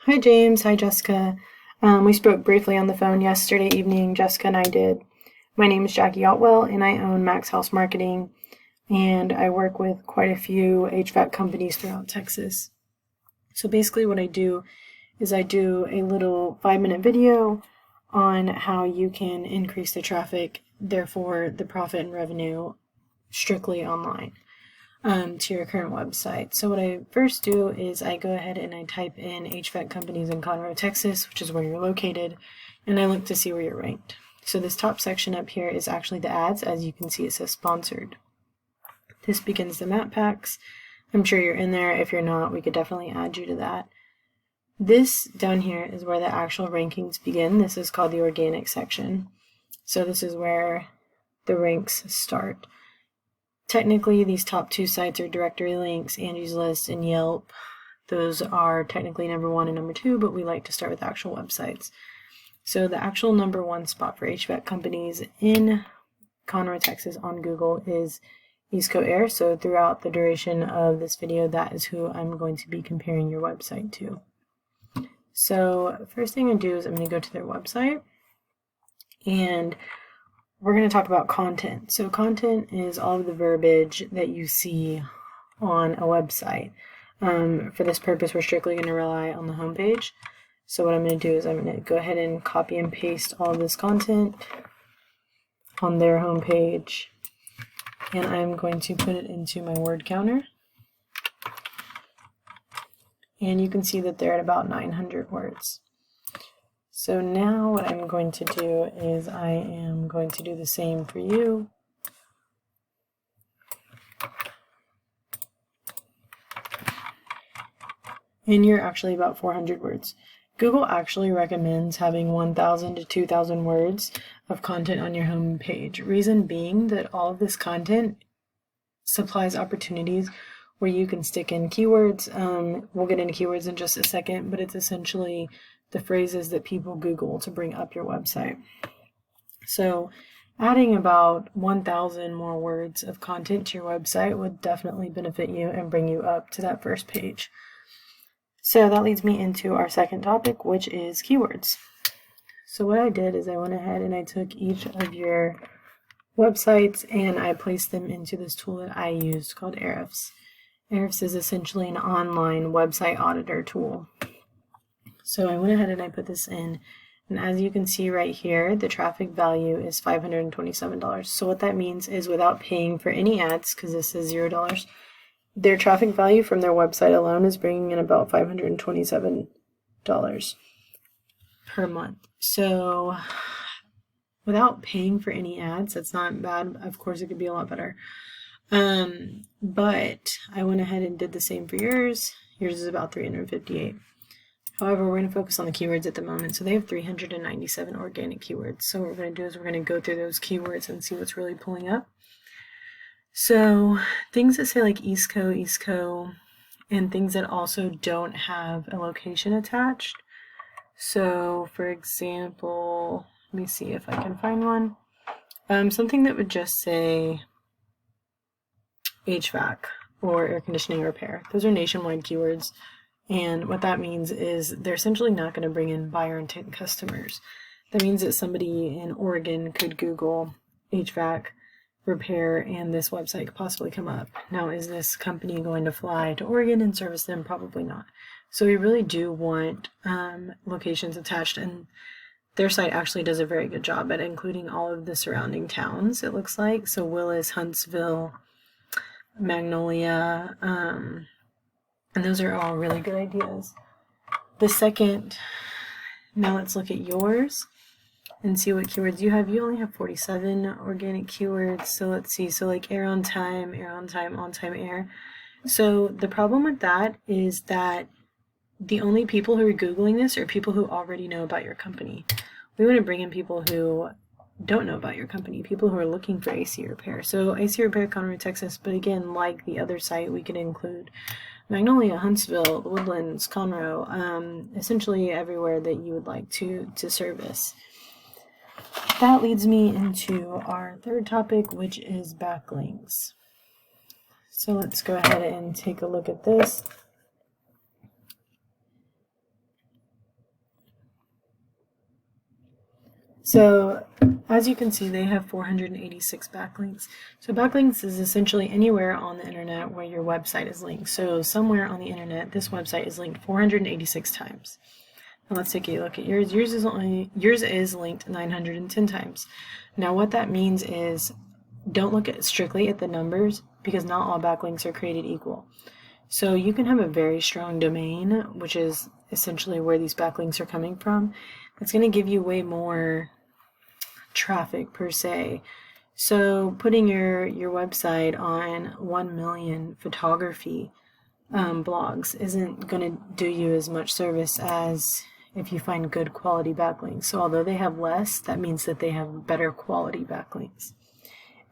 Hi James, hi Jessica. We spoke briefly on the phone yesterday evening, Jessica and I did. My name is Jackie Otwell and I own Maxhouse Marketing, and I work with quite a few HVAC companies throughout Texas. So basically what I do is I do a little 5-minute video on how you can increase the traffic, therefore the profit and revenue strictly online. To your current website. So what I first do is I go ahead and I type in HVAC companies in Conroe, Texas, which is where you're located, and I look to see where you're ranked. So this top section up here is actually the ads. As you can see, it says sponsored. This begins the map packs. I'm sure you're in there. If you're not, we could definitely add you to that. This down here is where the actual rankings begin. This is called the organic section. So this is where the ranks start. Technically, these top two sites are directory links, Angie's List, and Yelp. Those are technically number 1 and number 2, but we like to start with actual websites. So the actual number 1 spot for HVAC companies in Conroe, Texas on Google is Eastco Air. So throughout the duration of this video, that is who I'm going to be comparing your website to. So first thing I do is I'm going to go to their website, and we're going to talk about content. So content is all of the verbiage that you see on a website. For this purpose, we're strictly going to rely on the homepage. So what I'm going to do is I'm going to go ahead and copy and paste all of this content on their homepage, and I'm going to put it into my word counter. And you can see that they're at about 900 words. So now what I'm going to do is I am going to do the same for you. And you're actually about 400 words. Google actually recommends having 1,000 to 2,000 words of content on your home page. Reason being that all of this content supplies opportunities where you can stick in keywords. We'll get into keywords in just a second, but it's essentially the phrases that people Google to bring up your website. So adding about 1,000 more words of content to your website would definitely benefit you and bring you up to that first page. So that leads me into our second topic, which is keywords. So what I did is I went ahead and I took each of your websites and I placed them into this tool that I used called Ahrefs. Ahrefs is essentially an online website auditor tool. So I went ahead and I put this in, and as you can see right here, the traffic value is $527. So what that means is without paying for any ads, because this is $0, their traffic value from their website alone is bringing in about $527 per month. So without paying for any ads, that's not bad. Of course, it could be a lot better. But I went ahead and did the same for yours. Yours is about 358. However, we're going to focus on the keywords at the moment. So they have 397 organic keywords. So what we're going to do is we're going to go through those keywords and see what's really pulling up. So things that say like Eastco, and things that also don't have a location attached. So for example, let me see if I can find one. Something that would just say HVAC or air conditioning repair. Those are nationwide keywords. And what that means is they're essentially not going to bring in buyer intent customers. That means that somebody in Oregon could Google HVAC repair and this website could possibly come up. Now, is this company going to fly to Oregon and service them? Probably not. So we really do want locations attached, and their site actually does a very good job at including all of the surrounding towns, it looks like. So Willis, Huntsville, Magnolia, and those are all really good ideas. Now let's look at yours and see what keywords you have. You only have 47 organic keywords. So let's see. So like air on time, on-time air. So the problem with that is that the only people who are Googling this are people who already know about your company. We want to bring in people who don't know about your company, people who are looking for AC repair. So AC repair, Conroe, Texas, but again, like the other site, we could include Magnolia, Huntsville, the Woodlands, Conroe, essentially everywhere that you would like to service. That leads me into our third topic, which is backlinks. So let's go ahead and take a look at this. So as you can see, they have 486 backlinks. So backlinks is essentially anywhere on the internet where your website is linked. So somewhere on the internet, this website is linked 486 times. Now let's take a look at yours. Yours is linked 910 times. Now what that means is don't look strictly at the numbers, because not all backlinks are created equal. So you can have a very strong domain, which is essentially where these backlinks are coming from. It's going to give you way more traffic per se. So putting your website on 1 million photography blogs isn't going to do you as much service as if you find good quality backlinks. So although they have less, that means that they have better quality backlinks.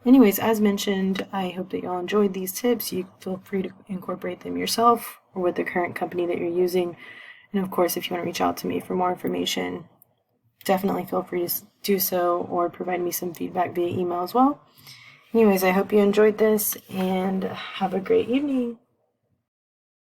Anyways, as mentioned, I hope that y'all enjoyed these tips. You feel free to incorporate them yourself or with the current company that you're using. And of course, if you want to reach out to me for more information, definitely feel free to do so or provide me some feedback via email as well. Anyways, I hope you enjoyed this and have a great evening.